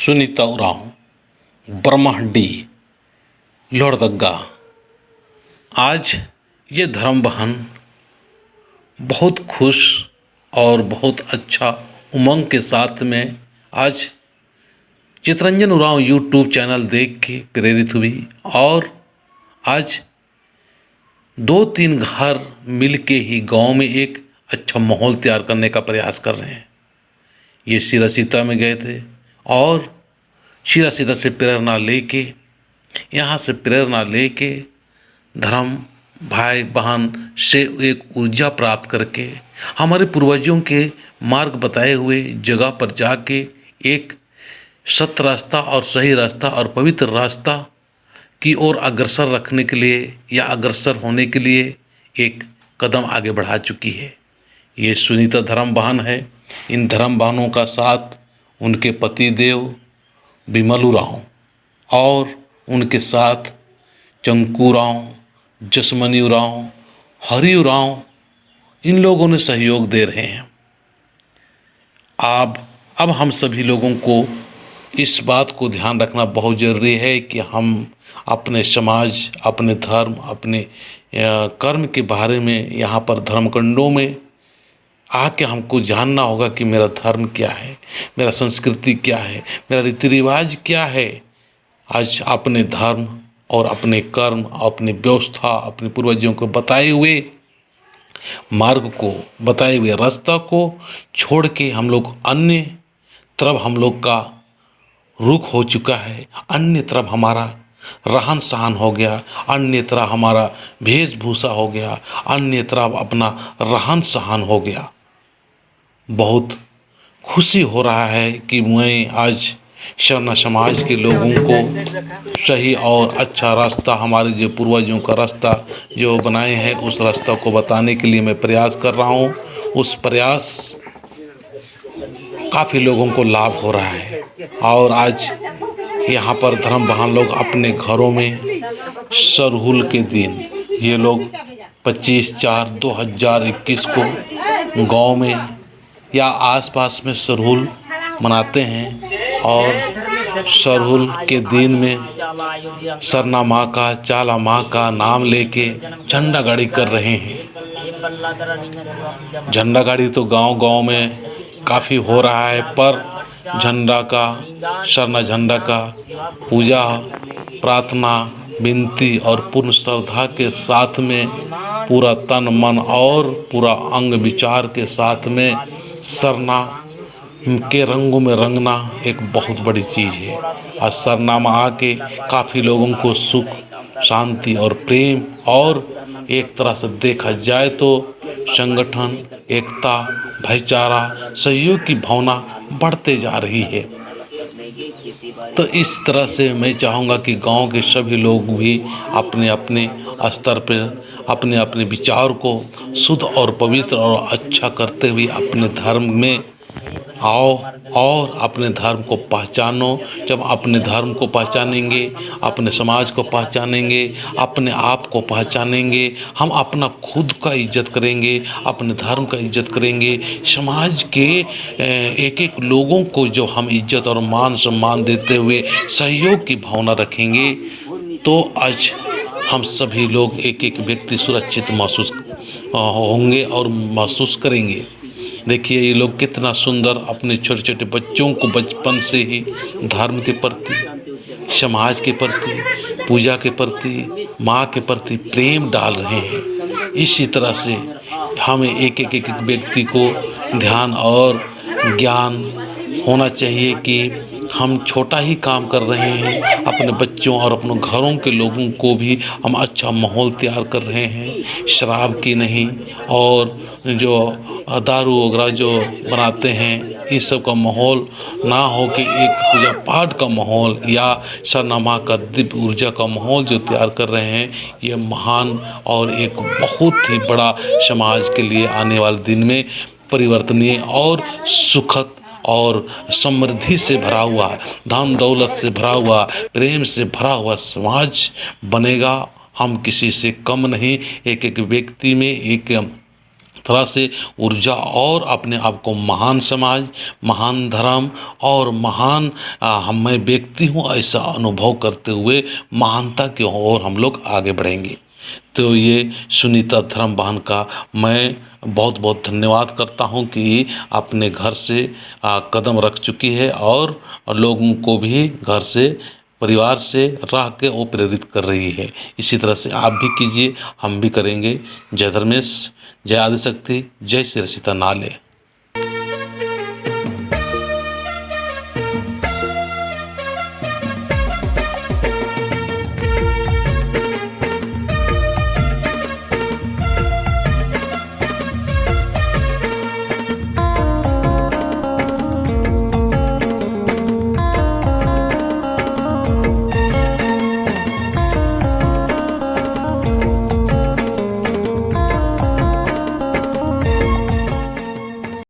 सुनीता उरांव, ब्रह्महड्डी, लोहरदगा। आज ये धर्म बहन बहुत खुश और बहुत अच्छा उमंग के साथ में आज चितरंजन उरांव यूट्यूब चैनल देख के प्रेरित हुई और आज 2-3 घर मिल के ही गांव में एक अच्छा माहौल तैयार करने का प्रयास कर रहे हैं। ये शीला सीता में गए थे और शीला सीता से प्रेरणा लेके धर्म भाई बहन से एक ऊर्जा प्राप्त करके हमारे पूर्वजों के मार्ग बताए हुए जगह पर जाके एक सत्य रास्ता और सही रास्ता और पवित्र रास्ता की ओर अग्रसर रखने के लिए या अग्रसर होने के लिए एक कदम आगे बढ़ा चुकी है। ये सुनीता धर्म बहन है। इन धर्म बहनों का साथ उनके पति देव विमल उरांव और उनके साथ चंकू उरांव, जसमनी उरांव, हरि उरांव, इन लोगों ने सहयोग दे रहे हैं। अब हम सभी लोगों को इस बात को ध्यान रखना बहुत ज़रूरी है कि हम अपने समाज, अपने धर्म, अपने कर्म के बारे में यहाँ पर धर्मकुंडों में आके हमको जानना होगा कि मेरा धर्म क्या है, मेरा संस्कृति क्या है, मेरा रीति रिवाज क्या है। आज अपने धर्म और अपने कर्म, अपनी व्यवस्था, अपने पूर्वजों को बताए हुए मार्ग को, बताए हुए रास्ता को छोड़ के हम लोग अन्य तरफ हम लोग का रुख हो चुका है। अन्य तरफ हमारा रहन सहन हो गया, अन्य तरफ हमारा वेशभूषा हो गया, अन्य तरफ अपना रहन सहन हो गया। बहुत खुशी हो रहा है कि मैं आज शरण समाज के लोगों को सही और अच्छा रास्ता, हमारे जो पूर्वजों का रास्ता जो बनाए हैं उस रास्ता को बताने के लिए मैं प्रयास कर रहा हूँ। उस प्रयास काफ़ी लोगों को लाभ हो रहा है और आज यहाँ पर धर्म बहन लोग अपने घरों में सरहुल के दिन, ये लोग 25/4/2021 को गांव में या आसपास में सरहुल मनाते हैं और सरहुल के दिन में सरना माँ का, चाला माँ का नाम लेके झंडा गाड़ी कर रहे हैं। झंडा गाड़ी तो गांव-गांव में काफ़ी हो रहा है, पर झंडा का, सरना झंडा का पूजा, प्रार्थना, विनती और पूर्ण श्रद्धा के साथ में पूरा तन मन और पूरा अंग विचार के साथ में सरना के रंगों में रंगना एक बहुत बड़ी चीज़ है। और सरना में आके काफ़ी लोगों को सुख, शांति और प्रेम और एक तरह से देखा जाए तो संगठन, एकता, भाईचारा, सहयोग की भावना बढ़ते जा रही है। तो इस तरह से मैं चाहूँगा कि गांव के सभी लोग भी अपने अपने स्तर पर अपने अपने विचार को शुद्ध और पवित्र और अच्छा करते हुए अपने धर्म में आओ और अपने धर्म को पहचानो। जब अपने धर्म को पहचानेंगे, अपने समाज को पहचानेंगे, अपने आप को पहचानेंगे, हम अपना खुद का इज्जत करेंगे, अपने धर्म का इज्जत करेंगे, समाज के एक एक लोगों को जो हम इज्जत और मान सम्मान देते हुए सहयोग की भावना रखेंगे, तो आज हम सभी लोग एक एक व्यक्ति सुरक्षित महसूस होंगे और महसूस करेंगे। देखिए ये लोग कितना सुंदर अपने छोटे छोटे बच्चों को बचपन से ही धर्म के प्रति, समाज के प्रति, पूजा के प्रति, माँ के प्रति प्रेम डाल रहे हैं। इसी तरह से हमें एक एक व्यक्ति को ध्यान और ज्ञान होना चाहिए कि हम छोटा ही काम कर रहे हैं, अपने बच्चों और अपने घरों के लोगों को भी हम अच्छा माहौल तैयार कर रहे हैं, शराब की नहीं और जो दारू वगैरह जो बनाते हैं इस सब का माहौल ना हो कि एक पूजा पाठ का माहौल या सरना माँ का दिव्य ऊर्जा का माहौल जो तैयार कर रहे हैं, ये महान और एक बहुत ही बड़ा समाज के लिए आने वाले दिन में परिवर्तनीय और सुखद और समृद्धि से भरा हुआ, धन दौलत से भरा हुआ, प्रेम से भरा हुआ समाज बनेगा। हम किसी से कम नहीं, एक एक व्यक्ति में एक तरह से ऊर्जा और अपने आप को महान समाज, महान धर्म और महान मैं व्यक्ति हूँ ऐसा अनुभव करते हुए महानता की ओर हम लोग आगे बढ़ेंगे। तो ये सुनीता धर्म बहन का मैं बहुत बहुत धन्यवाद करता हूँ कि अपने घर से कदम रख चुकी है और लोगों को भी घर से, परिवार से रह के वो प्रेरित कर रही है। इसी तरह से आप भी कीजिए, हम भी करेंगे। जय धर्मेश, जय आदिशक्ति, जय श्री सीता नाले।